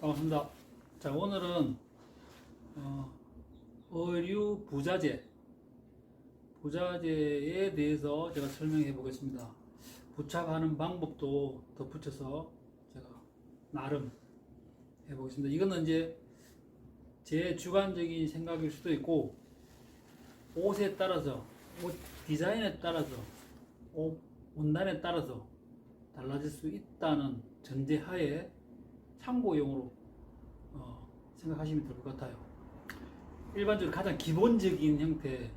반갑습니다. 자, 오늘은 의류 부자재에 대해서 제가 설명해 보겠습니다. 부착하는 방법도 덧붙여서 제가 나름 해보겠습니다. 이거는 이제 제 주관적인 생각일 수도 있고, 옷에 따라서, 옷 디자인에 따라서, 옷 원단에 따라서 달라질 수 있다는 전제하에 참고용으로 생각하시면 될 것 같아요. 일반적으로 가장 기본적인 형태에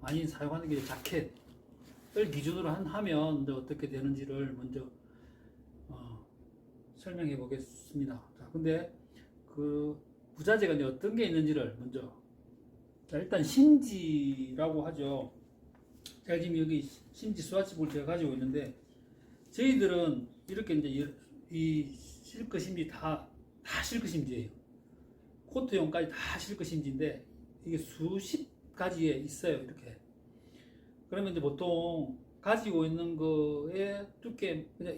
많이 사용하는 게 자켓을 기준으로 하면 어떻게 되는지를 먼저 설명해 보겠습니다. 자, 근데 그 부자재가 이제 어떤 게 있는지를 먼저, 자, 일단 심지라고 하죠. 제가 지금 여기 심지 스와치볼을 제가 가지고 있는데, 저희들은 이렇게 이제 이 실크 심지 다 실크 심지예요. 코트용까지 다 실크 심지인데, 이게 수십 가지에 있어요. 이렇게. 그러면 이제 보통 가지고 있는 거에 두께, 그냥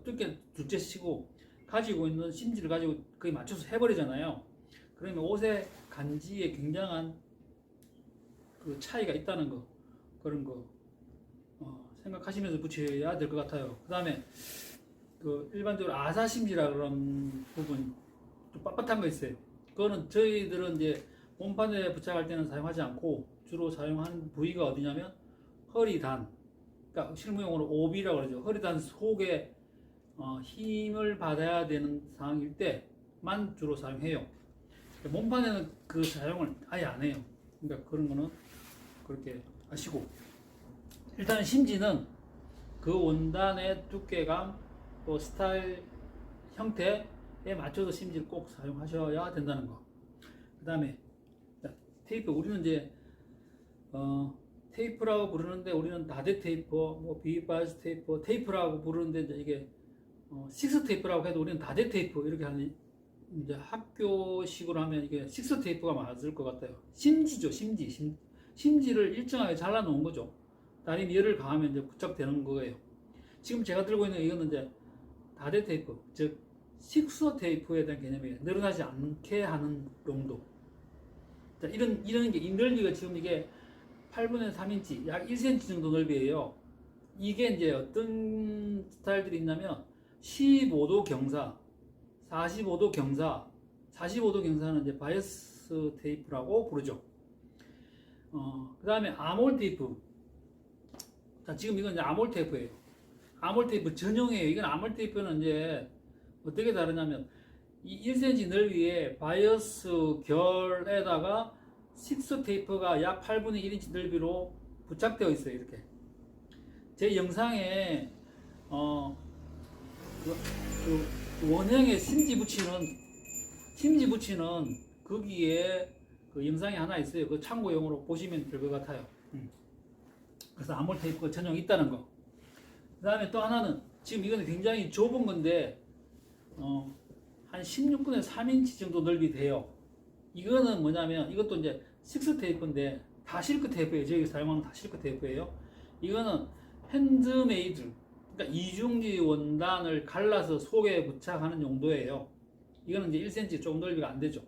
두께 둘째 치고 가지고 있는 심지를 가지고 거의 맞춰서 해버리잖아요. 그러면 옷의 간지에 굉장한 그 차이가 있다는 거, 그런 거 생각하시면서 붙여야 될 것 같아요. 그 다음에 그 일반적으로 아사심지라 그런 부분 좀 빳빳한 거 있어요. 그거는 저희들은 이제 몸판에 부착할 때는 사용하지 않고 주로 사용하는 부위가 어디냐면 허리단, 그러니까 실무용어로 오비라고 그러죠. 허리단 속에 힘을 받아야 되는 상황일 때만 주로 사용해요. 몸판에는 그 사용을 아예 안 해요. 그러니까 그런 거는 그렇게 아시고, 일단 심지는 그 원단의 두께감 또 스타일 형태에 맞춰서 심지를 꼭 사용하셔야 된다는 거. 그 다음에 테이프, 우리는 이제 테이프라고 부르는데, 우리는 다대 테이프, 뭐 비바이스 테이프, 테이프라고 부르는데, 이게 식스 테이프라고 해도 우리는 다대 테이프 이렇게 하는, 이제 학교식으로 하면 이게 식스 테이프가 맞을 것 같아요. 심지죠, 심지를 일정하게 잘라 놓은 거죠. 다리 열을 가하면 이제 부착되는 거예요. 지금 제가 들고 있는 이거는 이제 다대 테이프, 즉 식스 테이프에 대한 개념이에요. 늘어나지 않게 하는 용도. 자, 이런 게, 이 넓이가 지금 이게 8분의 3인치, 약 1cm 정도 넓이에요. 이게 이제 어떤 스타일들이 있냐면 15도 경사, 45도 경사, 45도 경사는 이제 바이어스 테이프라고 부르죠. 그 다음에 아몰 테이프. 자, 지금 이건 이제 아몰 테이프예요. 아몰 테이프 전용이에요. 이건 아몰 테이프는 이제 어떻게 다르냐면, 이 1cm 넓이의 바이어스 결에다가 식스 테이프가 약 8분의 1인치 넓이로 부착되어 있어요. 이렇게. 제 영상에 원형의 심지 붙이는 거기에 그 영상이 하나 있어요. 그 참고용으로 보시면 될 것 같아요. 그래서 아몰 테이프가 전용이 있다는 거. 그 다음에 또 하나는, 지금 이거는 굉장히 좁은 건데 한 16분의 3인치 정도 넓이 돼요. 이거는 뭐냐면, 이것도 이제 식스 테이프인데 다 실크 테이프예요. 저희 사용하는 다 실크 테이프예요. 이거는 핸드메이드, 그러니까 이중지 원단을 갈라서 속에 부착하는 용도예요. 이거는 이제 1cm 조금 넓이가 안 되죠.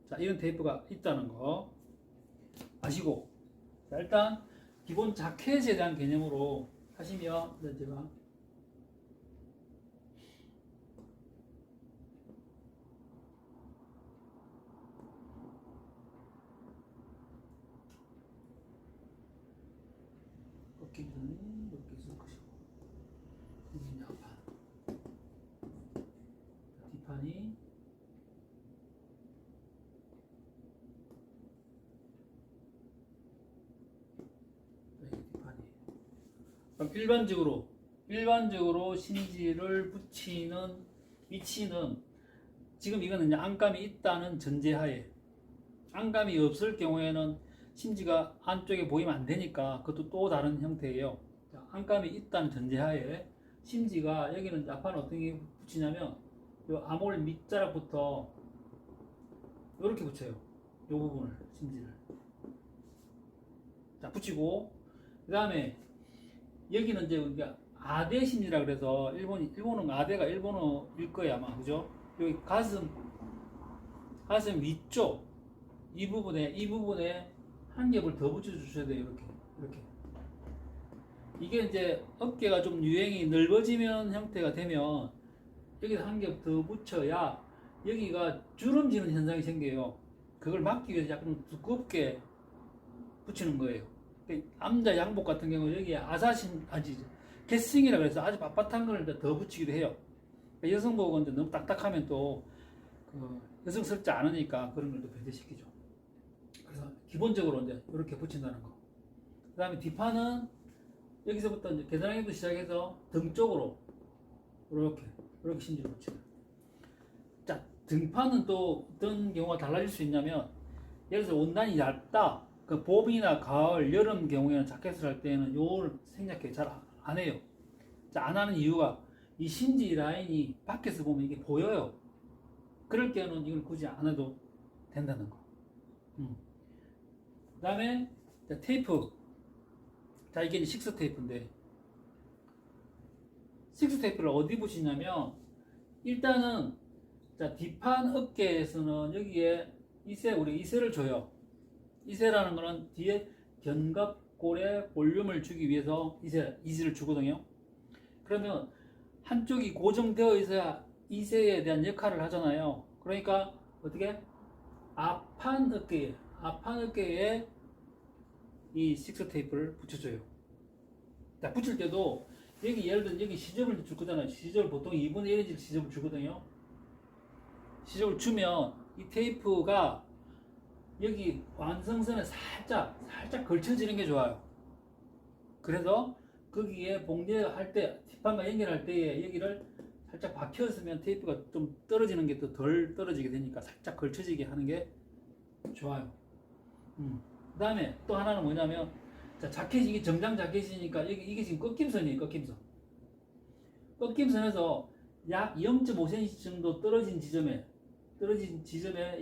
자, 이런 테이프가 있다는 거 아시고, 자, 일단 기본 자켓에 대한 개념으로 하시면, 제가 꺾이기 전에 이렇게 쓸 것이고, 여기 앞판, 뒷판이 뒷판이에요. 그럼 일반적으로 심지를 붙이는 위치는, 지금 이거는 이제 안감이 있다는 전제하에, 안감이 없을 경우에는 심지가 안쪽에 보이면 안 되니까 그것도 또 다른 형태예요. 안감이 있다는 전제하에 심지가, 여기는 앞판은 어떻게 붙이냐면, 요 아몰 밑자락부터 이렇게 붙여요. 요 부분을, 심지를. 자, 붙이고, 그 다음에 여기는 이제 우리가 아대 심지라 그래서, 일본은 아대가 일본어일 거예요, 아마. 그죠? 여기 가슴 위쪽 이 부분에 한 겹을 더 붙여주셔야 돼요. 이렇게. 이게 이제 어깨가 좀 유행이 넓어지면 형태가 되면 여기서 한 겹 더 붙여야 여기가 주름지는 현상이 생겨요. 그걸 막기 위해서 약간 두껍게 붙이는 거예요. 남자 양복 같은 경우 여기에 개싱이라 그래서 아주 빳빳한 걸 더 붙이기도 해요. 여성복은 이제 너무 딱딱하면 또 여성스럽지 않으니까 그런 걸 또 배제시키죠. 그래서 기본적으로 이제 이렇게 붙인다는 거. 그 다음에 뒷판은 여기서부터 이제 겨드랑이부터 시작해서 등 쪽으로 이렇게 심지를 붙여요. 자, 등판은 또 어떤 경우가 달라질 수 있냐면, 예를 들어서 원단이 얇다. 그 봄이나 가을, 여름 경우에는 자켓을 할 때는 요걸 생략해 잘 안 해요. 자, 안 하는 이유가 이 심지 라인이 밖에서 보면 이게 보여요. 그럴 때는 이걸 굳이 안 해도 된다는 거. 그 다음에 테이프. 자, 이게 이제 식스 테이프인데, 식스 테이프를 어디 붙이냐면, 일단은 자, 뒷판 어깨에서는 여기에 우리 이세를 줘요. 이세라는 거는 뒤에 견갑골에 볼륨을 주기 위해서 이세를 주거든요. 그러면 한쪽이 고정되어 있어야 이세에 대한 역할을 하잖아요. 그러니까 어떻게? 앞판 어깨에 이 식스 테이프를 붙여줘요. 자, 붙일 때도 여기 예를 들어 여기 시접을 줄 거잖아요. 시접을 보통 2분의 1인치 시접을 주거든요. 시접을 주면 이 테이프가 여기 완성선에 살짝 걸쳐지는 게 좋아요. 그래서 거기에 봉제할 때, 뒷판과 연결할 때에 여기를 살짝 박혔으면 테이프가 좀 떨어지는 게 더 덜 떨어지게 되니까 살짝 걸쳐지게 하는 게 좋아요. 그 다음에 또 하나는 뭐냐면, 자, 자켓이 이게 정장 자켓이니까 이게 지금 꺾임선이에요. 꺾임선에서 약 0.5cm 정도 떨어진 지점에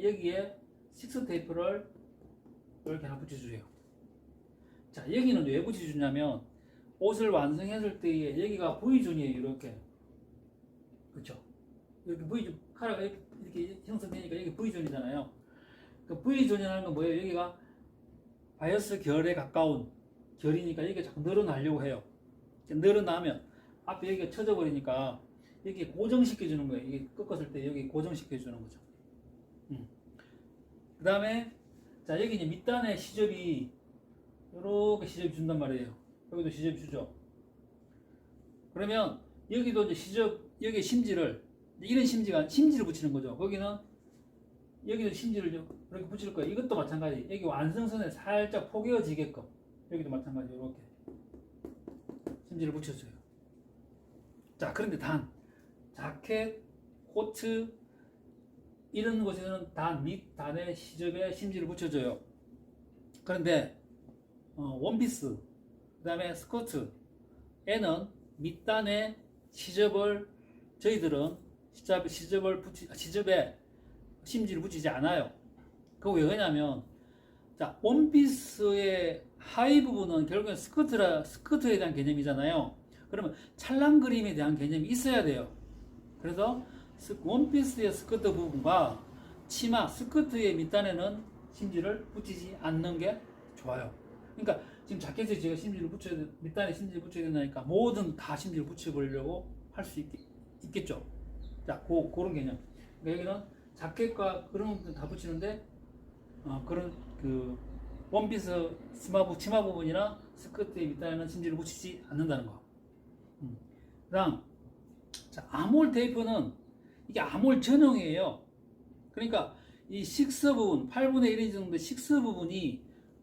여기에 식스 테이프를 이렇게 하나 붙여주세요. 자, 여기는 왜 붙여주냐면, 옷을 완성했을 때에 여기가 V존이에요. 이렇게. 그렇죠? 이렇게 V존, 카라가 이렇게 형성되니까 여기 V존이잖아요. 그 V존이라는 건 뭐예요? 여기가 바이어스 결에 가까운 결이니까 여기가 자꾸 늘어나려고 해요. 늘어나면 앞에 여기가 쳐져 버리니까 여기 고정시켜 주는 거예요. 이게 꺾었을 때 여기 고정시켜 주는 거죠. 그 다음에 자, 여기 이제 밑단에 시접이 이렇게 시접이 준단 말이에요. 여기도 시접이 주죠. 그러면 여기도 이제 여기 심지를, 이런 심지를 붙이는 거죠. 거기는 여기도 심지를 이렇게 붙일 거예요. 이것도 마찬가지. 여기 완성선에 살짝 포개어지게끔 여기도 마찬가지 이렇게 심지를 붙여줘요. 자, 그런데 자켓, 코트 이런 곳에는 밑단에 시접에 심지를 붙여줘요. 그런데 원피스, 그 다음에 스커트에는 밑단에 시접을 저희들은 시접에 심지를 붙이지 않아요. 그거 왜 그러냐면, 자, 원피스의 하위 부분은 결국엔 스커트에 대한 개념이잖아요. 그러면 찰랑 그림에 대한 개념이 있어야 돼요. 그래서 원피스의 스커트 부분과 치마, 스커트의 밑단에는 심지를 붙이지 않는 게 좋아요. 그러니까 지금 자켓에 제가 밑단에 심지를 붙여야 된다니까 뭐든 다 심지를 붙여보려고 할 수 있겠죠. 자, 그런 개념. 그러니까 여기는 자켓과 그런 것들 다 붙이는데, 그런 원피스 치마 부분이나 스커트의 밑단에는 심지를 붙이지 않는다는 거. 그 다음, 자, 아몰 테이프는 이게 아몰 전용이에요. 그러니까 이 식스 부분, 8분의 1인치 정도 식스 부분이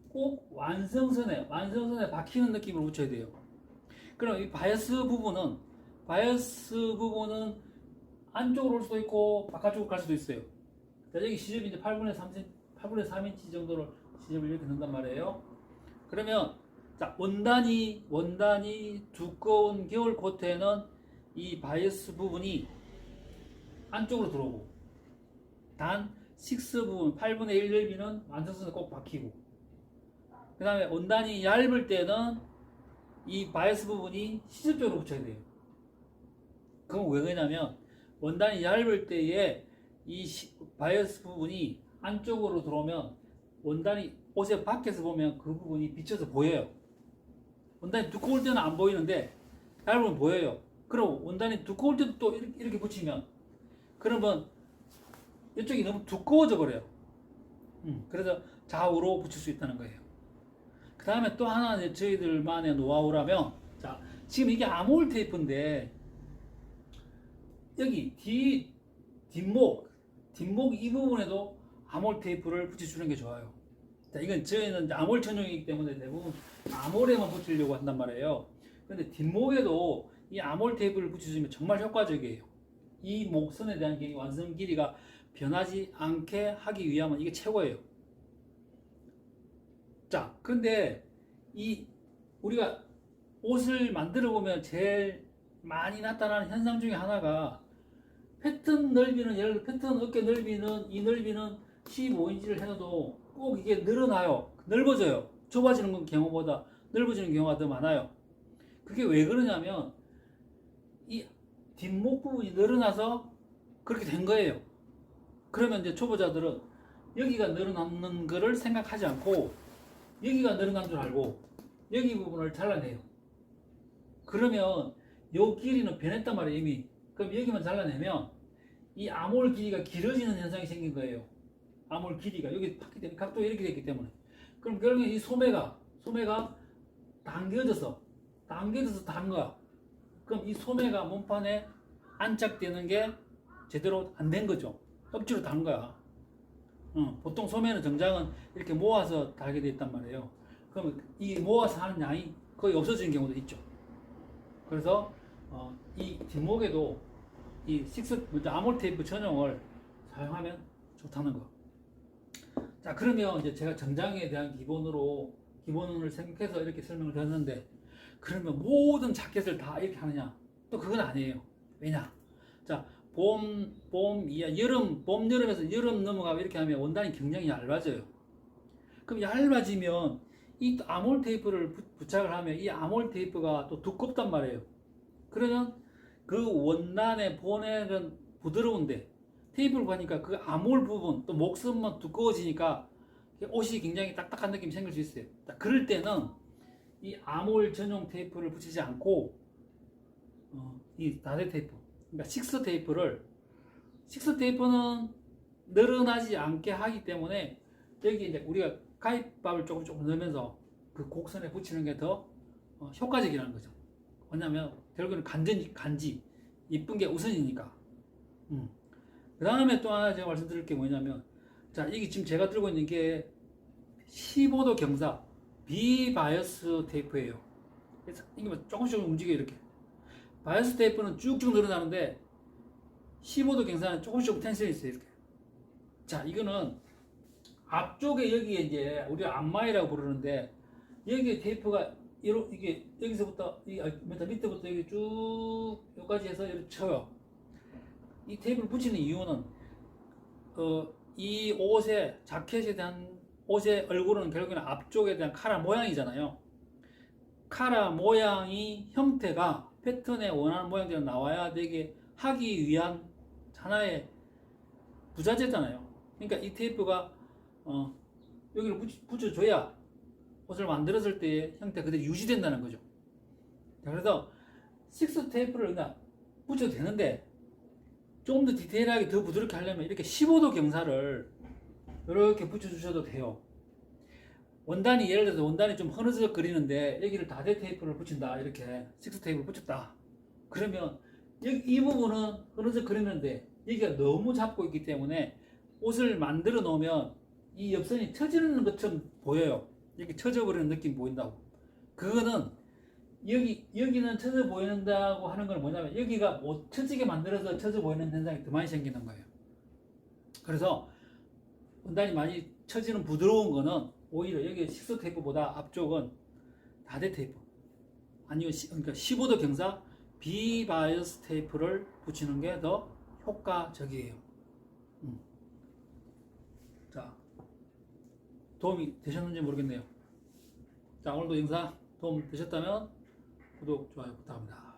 꼭 완성선에 박히는 느낌으로 붙여야 돼요. 그럼 이 바이어스 부분은 안쪽으로 올 수도 있고 바깥쪽으로 갈 수도 있어요. 자, 여기 시접이 이제 8분의 3인치 정도로 시접을 이렇게 넣는단 말이에요. 그러면 자, 원단이 두꺼운 겨울 코트에는 이 바이어스 부분이 안쪽으로 들어오고, 단 식스 부분 8분의 1 넓이는 완성선에 꼭 박히고, 그 다음에 원단이 얇을 때는 이 바이어스 부분이 시접적으로 붙여야 돼요. 그건 왜 그러냐면, 원단이 얇을 때에 이 바이어스 부분이 안쪽으로 들어오면 원단이 옷의 밖에서 보면 그 부분이 비쳐서 보여요. 원단이 두꺼울 때는 안 보이는데 얇으면 보여요. 그럼 원단이 두꺼울 때도 또 이렇게 붙이면 그러면 이쪽이 너무 두꺼워져 버려요. 그래서 좌우로 붙일 수 있다는 거예요. 그 다음에 또 하나 저희들만의 노하우라면, 자, 지금 이게 아몰 테이프인데 여기 뒷목 이 부분에도 아몰 테이프를 붙여주는 게 좋아요. 자, 이건 저희는 아몰 전용이기 때문에 대부분 아몰에만 붙이려고 한단 말이에요. 근데 뒷목에도 이 아몰 테이프를 붙여주면 정말 효과적이에요. 이 목선에 대한 완성 길이가 변하지 않게 하기 위함은 이게 최고예요. 자, 근데 우리가 옷을 만들어 보면 제일 많이 나타나는 현상 중에 하나가 패턴 넓이는, 예를 들어 패턴 어깨 넓이는, 이 넓이는 15인치를 해도 꼭 이게 늘어나요. 넓어져요. 좁아지는 경우보다 넓어지는 경우가 더 많아요. 그게 왜 그러냐면 이 뒷목 부분이 늘어나서 그렇게 된 거예요. 그러면 이제 초보자들은 여기가 늘어나는 거를 생각하지 않고 여기가 늘어난 줄 알고 여기 부분을 잘라내요. 그러면 요 길이는 변했단 말이에요, 이미. 그럼 여기만 잘라내면 이 아몰 길이가 길어지는 현상이 생긴 거예요. 아몰 길이가 여기 각도가 이렇게 됐기 때문에. 그럼 결국에 이 소매가 당겨져서 단 거야. 그럼 이 소매가 몸판에 안착되는 게 제대로 안 된 거죠. 억지로 단 거야. 보통 소매는 정장은 이렇게 모아서 달게 돼 있단 말이에요. 그러면 이 모아서 하는 양이 거의 없어지는 경우도 있죠. 그래서 이 뒷목에도 이 아몰 테이프 전용을 사용하면 좋다는 거. 자, 그러면 이제 제가 정장에 대한 기본을 생각해서 이렇게 설명을 드렸는데, 그러면 모든 자켓을 다 이렇게 하느냐? 또 그건 아니에요. 왜냐? 자, 여름에서 여름 넘어가면 이렇게 하면 원단이 굉장히 얇아져요. 그럼 얇아지면 이 아몰 테이프를 부착을 하면 이 아몰 테이프가 또 두껍단 말이에요. 그러면 그 원단의 본에는 부드러운데 테이프를 가니까 그 아몰 부분 또 목선만 두꺼워지니까 옷이 굉장히 딱딱한 느낌이 생길 수 있어요. 그럴 때는 이 아몰 전용 테이프를 붙이지 않고 이 다대 테이프, 그러니까 식스 테이프는 늘어나지 않게 하기 때문에 여기 이제 우리가 가입밥을 조금 넣으면서 그 곡선에 붙이는 게 더 효과적이라는 거죠. 왜냐면 결국에는 간지 이쁜 게 우선이니까. 그 다음에 또 하나 제가 말씀드릴 게 뭐냐면, 자, 이게 지금 제가 들고 있는 게 15도 경사 비바이어스 테이프예요. 그래서 이게 조금씩 움직여요. 이렇게 바이어스 테이프는 쭉쭉 늘어나는데 15도 경사는 조금씩 텐션이 있어요. 이렇게. 자, 이거는 앞쪽에 여기에 이제 우리가 안마이라고 부르는데, 여기에 테이프가 이게 여기서부터 밑에부터 여기 쭉 여기까지 해서 이렇게 쳐요. 이 테이프를 붙이는 이유는 이 자켓에 대한 옷의 얼굴은 결국에는 앞쪽에 대한 카라 모양이잖아요. 카라 모양이 형태가 패턴에 원하는 모양대로 나와야 되게 하기 위한 하나의 부자재잖아요. 그러니까 이 테이프가 여기를 붙여줘야 옷을 만들었을 때의 형태 그대로 유지된다는 거죠. 자, 그래서 식스 테이프를 그냥 붙여도 되는데 조금 더 디테일하게 더 부드럽게 하려면 이렇게 15도 경사를 이렇게 붙여주셔도 돼요. 예를 들어서 원단이 좀 흐느적거리는데 여기를 다대 테이프를 붙인다, 이렇게 식스 테이프를 붙였다. 그러면 이 부분은 흐느적거리는데 여기가 너무 잡고 있기 때문에 옷을 만들어 놓으면 이 옆선이 처지는 것처럼 보여요. 이렇게 처져 버리는 느낌 보인다고. 그거는 여기는 처져 보인다고 하는 건 뭐냐면 여기가 못 처지게 만들어서 처져 보이는 현상이 더 많이 생기는 거예요. 그래서 원단이 많이 처지는 부드러운 거는 오히려 여기 식스 테이프보다 앞쪽은 다대 테이프, 아니면 그러니까 15도 경사 비바이어스 테이프를 붙이는 게 더 효과적이에요. 자, 도움이 되셨는지 모르겠네요. 자, 오늘도 영상 도움 되셨다면 구독, 좋아요 부탁합니다.